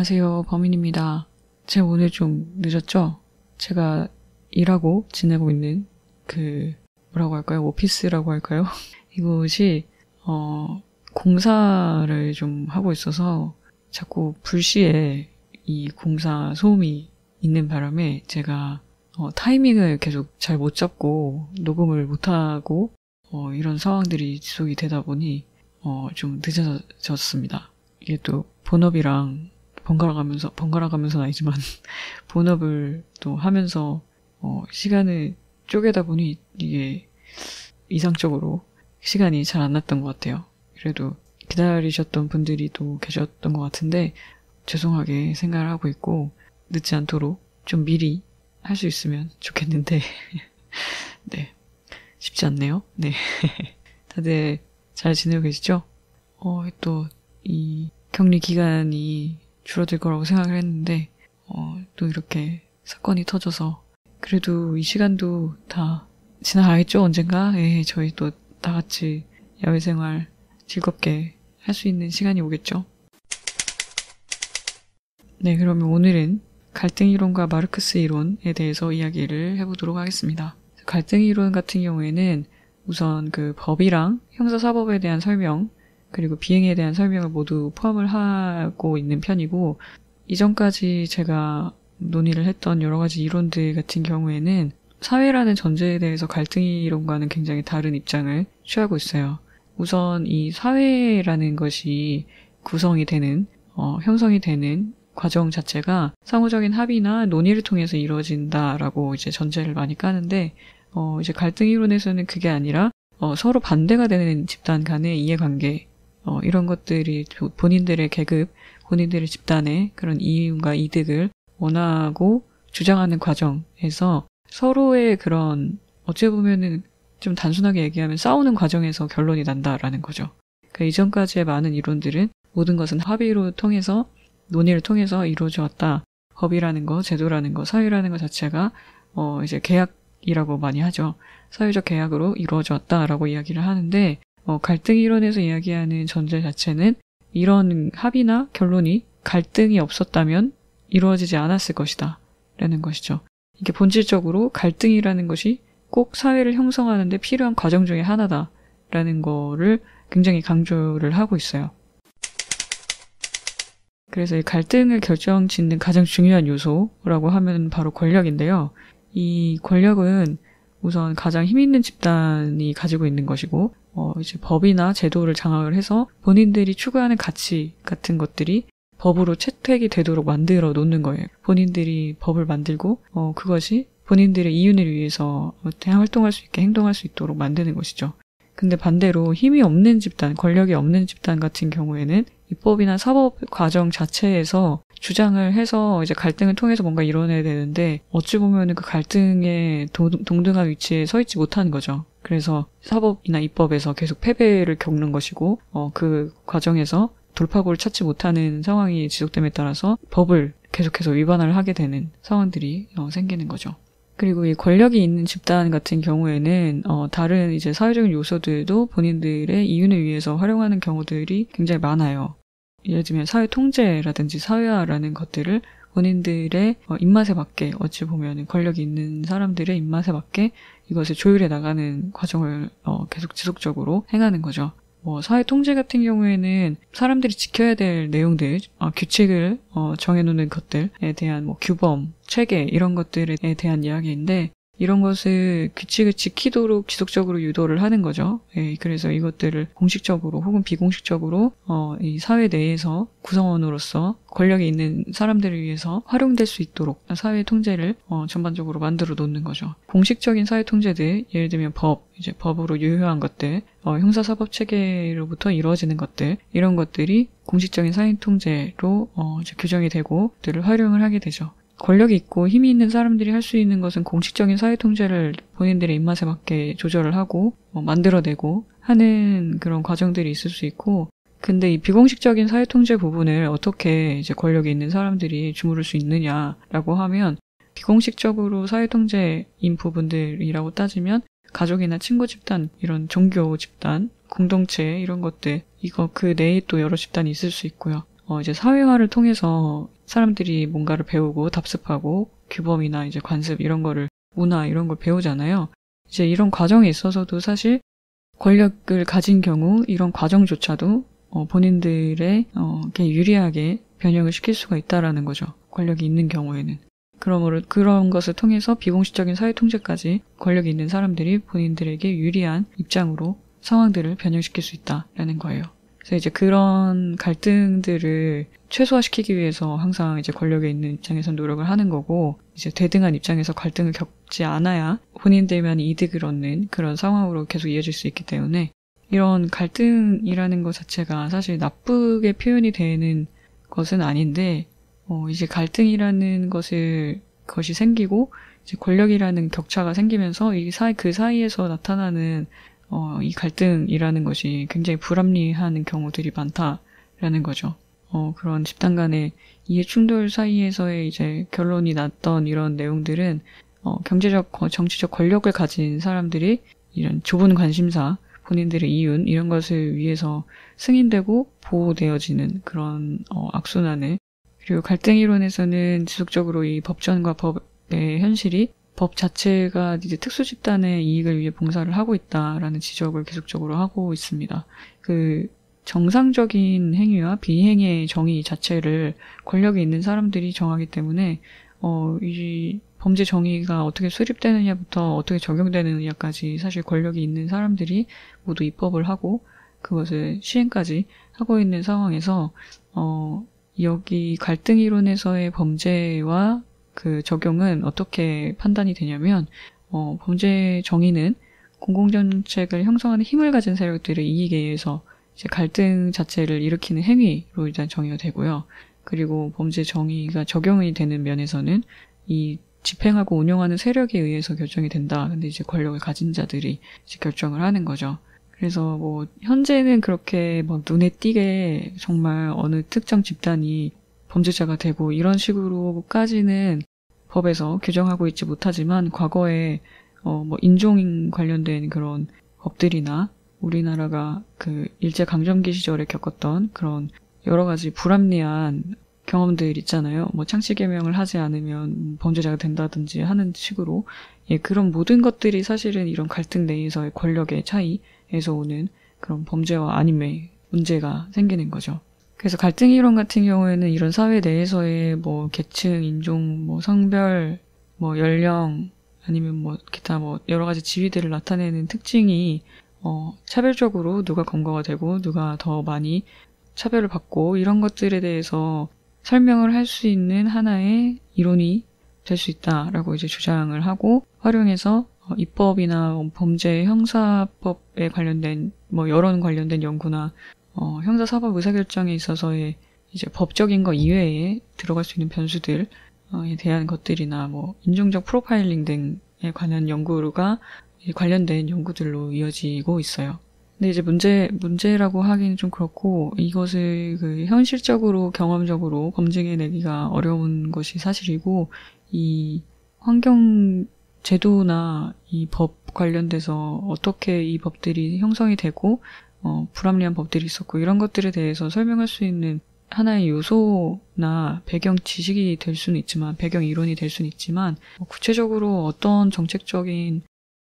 안녕하세요, 범인입니다. 제가 오늘 좀 늦었죠? 제가 일하고 지내고 있는 뭐라고 할까요? 오피스라고 할까요? 이곳이 공사를 좀 하고 있어서 자꾸 불시에 이 공사 소음이 있는 바람에 제가 타이밍을 계속 잘 못 잡고 녹음을 못하고 이런 상황들이 지속이 되다 보니 좀 늦어졌습니다. 이게 또 본업이랑 번갈아가면서는 아니지만 본업을 또 하면서 시간을 쪼개다 보니 이게 이상적으로 시간이 잘 안 났던 것 같아요. 그래도 기다리셨던 분들이 또 계셨던 것 같은데 죄송하게 생각을 하고 있고 늦지 않도록 좀 미리 할 수 있으면 좋겠는데 네, 쉽지 않네요. 네. 다들 잘 지내고 계시죠? 또 이 격리 기간이 줄어들 거라고 생각을 했는데 또 이렇게 사건이 터져서 그래도 이 시간도 다 지나가겠죠, 언젠가? 예, 저희 또 다 같이 야외 생활 즐겁게 할 수 있는 시간이 오겠죠. 네, 그러면 오늘은 갈등 이론과 마르크스 이론에 대해서 이야기를 해보도록 하겠습니다. 갈등 이론 같은 경우에는 우선 법이랑 형사사법에 대한 설명, 그리고 비행에 대한 설명을 모두 포함을 하고 있는 편이고, 이전까지 제가 논의를 했던 여러 가지 이론들 같은 경우에는 사회라는 전제에 대해서 갈등 이론과는 굉장히 다른 입장을 취하고 있어요. 우선 이 사회라는 것이 구성이 되는, 형성이 되는 과정 자체가 상호적인 합의나 논의를 통해서 이루어진다라고 이제 전제를 많이 까는데, 이제 갈등 이론에서는 그게 아니라, 서로 반대가 되는 집단 간의 이해관계, 이런 것들이 본인들의 계급, 본인들의 집단의 그런 이윤과 이득을 원하고 주장하는 과정에서 서로의 그런, 어찌 보면은 좀 단순하게 얘기하면 싸우는 과정에서 결론이 난다라는 거죠. 그러니까 이전까지의 많은 이론들은 모든 것은 합의로 통해서, 논의를 통해서 이루어져 왔다. 법이라는 거, 제도라는 거, 사회라는 것 자체가 이제 계약이라고 많이 하죠. 사회적 계약으로 이루어져 왔다라고 이야기를 하는데, 갈등 이론에서 이야기하는 전제 자체는 이런 합의나 결론이 갈등이 없었다면 이루어지지 않았을 것이다 라는 것이죠. 이게 본질적으로 갈등이라는 것이 꼭 사회를 형성하는 데 필요한 과정 중에 하나다 라는 거를 굉장히 강조를 하고 있어요. 그래서 이 갈등을 결정짓는 가장 중요한 요소라고 하면 바로 권력인데요. 이 권력은 우선 가장 힘 있는 집단이 가지고 있는 것이고, 이제 법이나 제도를 장악을 해서 본인들이 추구하는 가치 같은 것들이 법으로 채택이 되도록 만들어 놓는 거예요. 본인들이 법을 만들고, 그것이 본인들의 이윤을 위해서 활동할 수 있게 행동할 수 있도록 만드는 것이죠. 근데 반대로 힘이 없는 집단, 권력이 없는 집단 같은 경우에는 입법이나 사법 과정 자체에서 주장을 해서 이제 갈등을 통해서 뭔가 이뤄내야 되는데 어찌 보면은 그 갈등의 동등한 위치에 서 있지 못하는 거죠. 그래서 사법이나 입법에서 계속 패배를 겪는 것이고 그 과정에서 돌파구를 찾지 못하는 상황이 지속됨에 따라서 법을 계속해서 위반을 하게 되는 상황들이 생기는 거죠. 그리고 이 권력이 있는 집단 같은 경우에는 다른 이제 사회적인 요소들도 본인들의 이윤을 위해서 활용하는 경우들이 굉장히 많아요. 예를 들면 사회 통제라든지 사회화라는 것들을 본인들의 입맛에 맞게, 어찌 보면 권력이 있는 사람들의 입맛에 맞게 이것을 조율해 나가는 과정을 계속 지속적으로 행하는 거죠. 사회 통제 같은 경우에는 사람들이 지켜야 될 내용들, 규칙을 정해놓는 것들에 대한 규범, 체계 이런 것들에 대한 이야기인데 이런 것을 규칙을 지키도록 지속적으로 유도를 하는 거죠. 예, 그래서 이것들을 공식적으로 혹은 비공식적으로 이 사회 내에서 구성원으로서 권력이 있는 사람들을 위해서 활용될 수 있도록 사회 통제를 전반적으로 만들어 놓는 거죠. 공식적인 사회 통제들, 예를 들면 이제 법으로 유효한 것들, 형사사법 체계로부터 이루어지는 것들, 이런 것들이 공식적인 사회 통제로 이제 규정이 되고 들을 활용을 하게 되죠. 권력이 있고 힘이 있는 사람들이 할 수 있는 것은 공식적인 사회 통제를 본인들의 입맛에 맞게 조절을 하고 만들어내고 하는 그런 과정들이 있을 수 있고, 근데 이 비공식적인 사회 통제 부분을 어떻게 이제 권력이 있는 사람들이 주무를 수 있느냐라고 하면 비공식적으로 사회 통제인 부분들이라고 따지면 가족이나 친구 집단, 이런 종교 집단, 공동체 이런 것들, 그 내에 또 여러 집단이 있을 수 있고요. 이제 사회화를 통해서 사람들이 뭔가를 배우고 답습하고 규범이나 이제 관습 이런 거를 문화 이런 걸 배우잖아요. 이제 이런 과정에 있어서도 사실 권력을 가진 경우 이런 과정조차도 본인들의 이렇게 유리하게 변형을 시킬 수가 있다라는 거죠. 권력이 있는 경우에는. 그러므로 그런 것을 통해서 비공식적인 사회 통제까지 권력이 있는 사람들이 본인들에게 유리한 입장으로 상황들을 변형시킬 수 있다라는 거예요. 그래서 이제 그런 갈등들을 최소화시키기 위해서 항상 이제 권력에 있는 입장에서 노력을 하는 거고, 이제 대등한 입장에서 갈등을 겪지 않아야 본인들만 이득을 얻는 그런 상황으로 계속 이어질 수 있기 때문에, 이런 갈등이라는 것 자체가 사실 나쁘게 표현이 되는 것은 아닌데, 이제 갈등이라는 것이 생기고, 이제 권력이라는 격차가 생기면서 그 사이에서 나타나는 이 갈등이라는 것이 굉장히 불합리한 경우들이 많다라는 거죠. 그런 집단 간의 이해 충돌 사이에서의 이제 결론이 났던 이런 내용들은, 경제적, 정치적 권력을 가진 사람들이 이런 좁은 관심사, 본인들의 이윤, 이런 것을 위해서 승인되고 보호되어지는 그런, 악순환을, 그리고 갈등 이론에서는 지속적으로 이 법전과 법의 현실이 법 자체가 이제 특수 집단의 이익을 위해 봉사를 하고 있다라는 지적을 계속적으로 하고 있습니다. 그 정상적인 행위와 비행의 정의 자체를 권력이 있는 사람들이 정하기 때문에 이 범죄 정의가 어떻게 수립되느냐부터 어떻게 적용되느냐까지 사실 권력이 있는 사람들이 모두 입법을 하고 그것을 시행까지 하고 있는 상황에서 여기 갈등 이론에서의 범죄와 그 적용은 어떻게 판단이 되냐면, 범죄 정의는 공공정책을 형성하는 힘을 가진 세력들의 이익에 의해서 이제 갈등 자체를 일으키는 행위로 일단 정의가 되고요. 그리고 범죄 정의가 적용이 되는 면에서는 이 집행하고 운영하는 세력에 의해서 결정이 된다. 근데 이제 권력을 가진 자들이 이제 결정을 하는 거죠. 그래서 뭐 현재는 그렇게 뭐 눈에 띄게 정말 어느 특정 집단이 범죄자가 되고 이런 식으로까지는 법에서 규정하고 있지 못하지만 과거에 뭐 인종 관련된 그런 법들이나 우리나라가 그 일제강점기 시절에 겪었던 그런 여러 가지 불합리한 경험들 있잖아요. 뭐 창씨개명을 하지 않으면 범죄자가 된다든지 하는 식으로, 그런 모든 것들이 사실은 이런 갈등 내에서의 권력의 차이에서 오는 그런 범죄와 아님의 문제가 생기는 거죠. 그래서 갈등 이론 같은 경우에는 이런 사회 내에서의 뭐 계층, 인종, 뭐 성별, 뭐 연령, 아니면 뭐 기타 뭐 여러 가지 지위들을 나타내는 특징이 차별적으로 누가 검거가 되고 누가 더 많이 차별을 받고 이런 것들에 대해서 설명을 할 수 있는 하나의 이론이 될 수 있다라고 이제 주장을 하고 활용해서 입법이나 범죄 형사법에 관련된 뭐 여론 관련된 연구나 형사사법 의사결정에 있어서의 이제 법적인 거 이외에 들어갈 수 있는 변수들에 대한 것들이나 뭐 인종적 프로파일링 등에 관한 연구가 관련된 연구들로 이어지고 있어요. 근데 이제 문제라고 하기는 좀 그렇고, 이것을 그 현실적으로 경험적으로 검증해내기가 어려운 것이 사실이고, 이 환경 제도나 이 법 관련돼서 어떻게 이 법들이 형성이 되고 불합리한 법들이 있었고 이런 것들에 대해서 설명할 수 있는 하나의 요소나 배경 지식이 될 수는 있지만, 배경 이론이 될 수는 있지만, 구체적으로 어떤 정책적인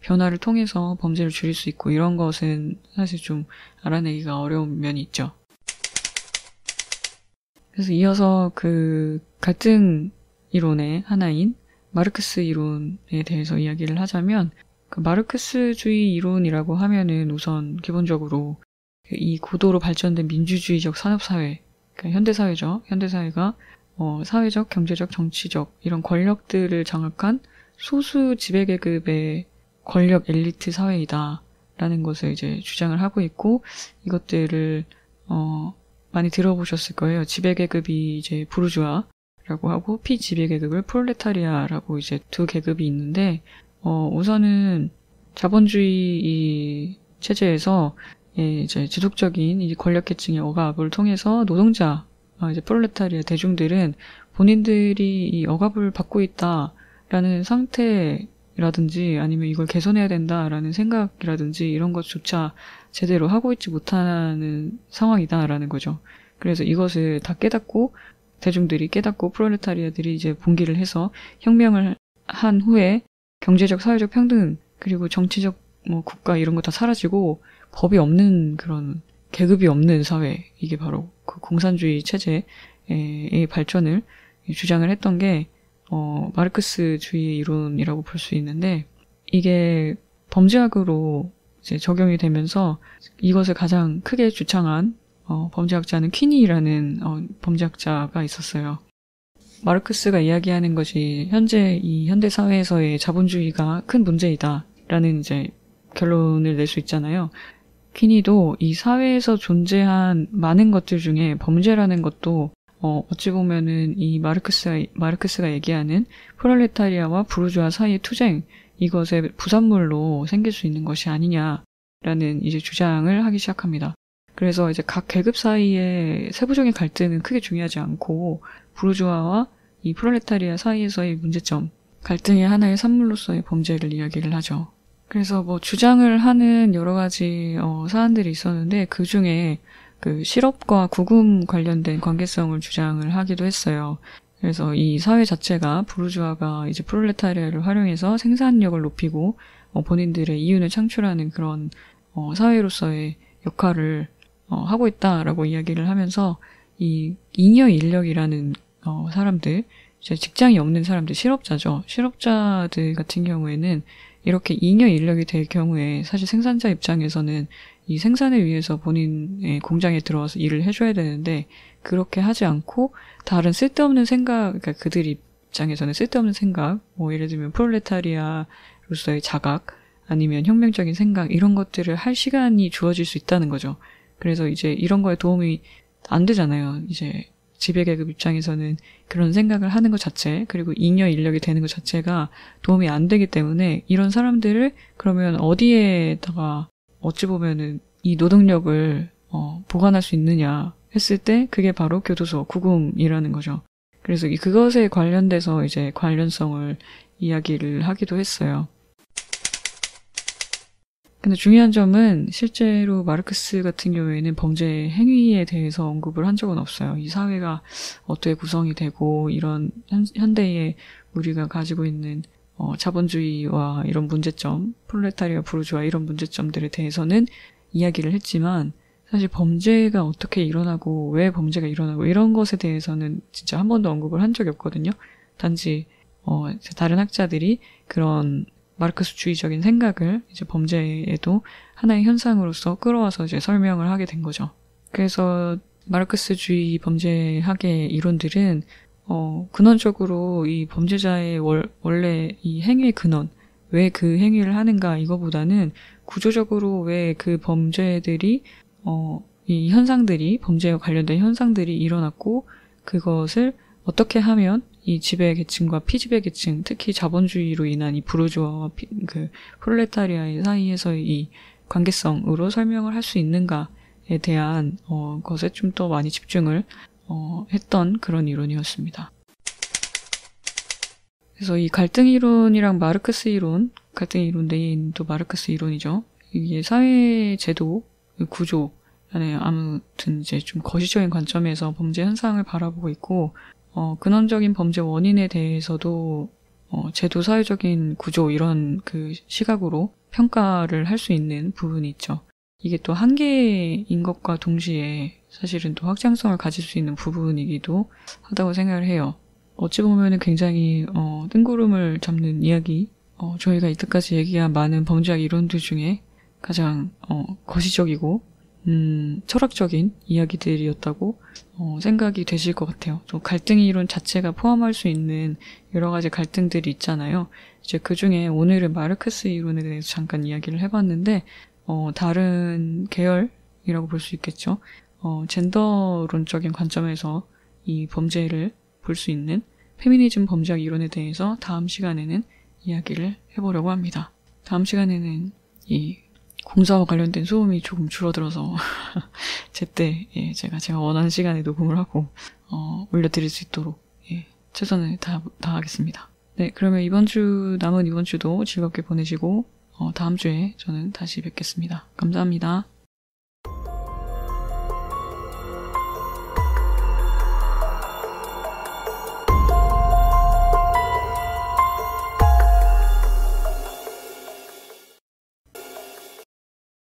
변화를 통해서 범죄를 줄일 수 있고 이런 것은 사실 좀 알아내기가 어려운 면이 있죠. 그래서 이어서 그 갈등 이론의 하나인 마르크스 이론에 대해서 이야기를 하자면, 그 마르크스주의 이론이라고 하면은 우선 기본적으로 이 고도로 발전된 민주주의적 산업사회, 그러니까 현대사회죠. 현대사회가 사회적, 경제적, 정치적 이런 권력들을 장악한 소수 지배계급의 권력 엘리트 사회이다라는 것을 이제 주장을 하고 있고, 이것들을 많이 들어보셨을 거예요. 지배계급이 이제 부르주아라고 하고 피지배계급을 프롤레타리아라고 이제 두 계급이 있는데, 우선은 자본주의 이 체제에서 이제 지속적인 이 권력계층의 억압을 통해서 노동자, 이제 프롤레타리아 대중들은 본인들이 이 억압을 받고 있다라는 상태라든지 아니면 이걸 개선해야 된다라는 생각이라든지 이런 것조차 제대로 하고 있지 못하는 상황이다라는 거죠. 그래서 이것을 다 깨닫고 대중들이 깨닫고 프롤레타리아들이 이제 봉기를 해서 혁명을 한 후에 경제적, 사회적 평등 그리고 정치적 국가 이런 거 다 사라지고 법이 없는 그런 계급이 없는 사회, 이게 바로 그 공산주의 체제의 발전을 주장을 했던 게 마르크스주의 이론이라고 볼 수 있는데, 이게 범죄학으로 이제 적용이 되면서 이것을 가장 크게 주창한 범죄학자는 퀴니라는 범죄학자가 있었어요. 마르크스가 이야기하는 것이 이 현대 사회에서의 자본주의가 큰 문제이다라는 이제 결론을 낼 수 있잖아요. 퀴니도 이 사회에서 존재한 많은 것들 중에 범죄라는 것도 어찌 보면은 이 마르크스가 얘기하는 프롤레타리아와 부르주아 사이의 투쟁, 이것의 부산물로 생길 수 있는 것이 아니냐라는 이제 주장을 하기 시작합니다. 그래서 이제 각 계급 사이의 세부적인 갈등은 크게 중요하지 않고 부르주아와 이 프롤레타리아 사이에서의 문제점, 갈등의 하나의 산물로서의 범죄를 이야기를 하죠. 그래서 주장을 하는 여러 가지 사안들이 있었는데, 그 중에 그 실업과 구금 관련된 관계성을 주장을 하기도 했어요. 그래서 이 사회 자체가 부르주아가 이제 프롤레타리아를 활용해서 생산력을 높이고 본인들의 이윤을 창출하는 그런 사회로서의 역할을 하고 있다라고 이야기를 하면서, 이 잉여 인력이라는 사람들, 이제 직장이 없는 사람들, 실업자죠. 실업자들 같은 경우에는 이렇게 잉여 인력이 될 경우에 사실 생산자 입장에서는 이 생산을 위해서 본인의 공장에 들어와서 일을 해줘야 되는데, 그렇게 하지 않고 다른 쓸데없는 생각, 그러니까 그들 입장에서는 쓸데없는 생각, 예를 들면 프롤레타리아로서의 자각, 아니면 혁명적인 생각, 이런 것들을 할 시간이 주어질 수 있다는 거죠. 그래서 이제 이런 거에 도움이 안 되잖아요. 이제 지배계급 입장에서는 그런 생각을 하는 것 자체, 그리고 잉여 인력이 되는 것 자체가 도움이 안 되기 때문에, 이런 사람들을 그러면 어디에다가 어찌 보면은 이 노동력을 보관할 수 있느냐 했을 때, 그게 바로 교도소, 구금이라는 거죠. 그래서 그것에 관련돼서 이제 관련성을 이야기를 하기도 했어요. 근데 중요한 점은 실제로 마르크스 같은 경우에는 범죄 행위에 대해서 언급을 한 적은 없어요. 이 사회가 어떻게 구성이 되고, 이런 현대의 우리가 가지고 있는 자본주의와 이런 문제점, 프롤레타리아, 부르주아 이런 문제점들에 대해서는 이야기를 했지만, 사실 범죄가 어떻게 일어나고 왜 범죄가 일어나고 이런 것에 대해서는 진짜 한 번도 언급을 한 적이 없거든요. 단지 다른 학자들이 그런 마르크스주의적인 생각을 이제 범죄에도 하나의 현상으로서 끌어와서 이제 설명을 하게 된 거죠. 그래서 마르크스주의 범죄학의 이론들은 근원적으로 이 범죄자의 원래 이 행위의 근원, 왜 그 행위를 하는가, 이거보다는 구조적으로 왜 그 범죄들이 이 현상들이, 범죄와 관련된 현상들이 일어났고, 그것을 어떻게 하면 이 지배계층과 피지배계층, 특히 자본주의로 인한 이 부르주아와 그 프롤레타리아의 사이에서의 이 관계성으로 설명을 할 수 있는가에 대한 것에 좀 더 많이 집중을 했던 그런 이론이었습니다. 그래서 이 갈등 이론이랑 마르크스 이론, 갈등 이론 내에 있는 또 마르크스 이론이죠. 이게 사회 제도, 구조, 아무튼 이제 좀 거시적인 관점에서 범죄 현상을 바라보고 있고, 근원적인 범죄 원인에 대해서도 제도, 사회적인 구조 이런 그 시각으로 평가를 할 수 있는 부분이 있죠. 이게 또 한계인 것과 동시에 사실은 또 확장성을 가질 수 있는 부분이기도 하다고 생각을 해요. 어찌 보면은 굉장히 뜬구름을 잡는 이야기, 저희가 이때까지 얘기한 많은 범죄학 이론들 중에 가장 거시적이고 철학적인 이야기들이었다고 생각이 되실 것 같아요. 또 갈등 이론 자체가 포함할 수 있는 여러 가지 갈등들이 있잖아요. 이제 그 중에 오늘은 마르크스 이론에 대해서 잠깐 이야기를 해봤는데, 다른 계열이라고 볼 수 있겠죠. 젠더론적인 관점에서 이 범죄를 볼 수 있는 페미니즘 범죄학 이론에 대해서 다음 시간에는 이야기를 해보려고 합니다. 다음 시간에는 이 공사와 관련된 소음이 조금 줄어들어서 제때 제가 원하는 시간에 녹음을 하고 올려드릴 수 있도록 최선을 다하겠습니다. 네, 그러면 남은 이번 주도 즐겁게 보내시고 다음 주에 저는 다시 뵙겠습니다. 감사합니다.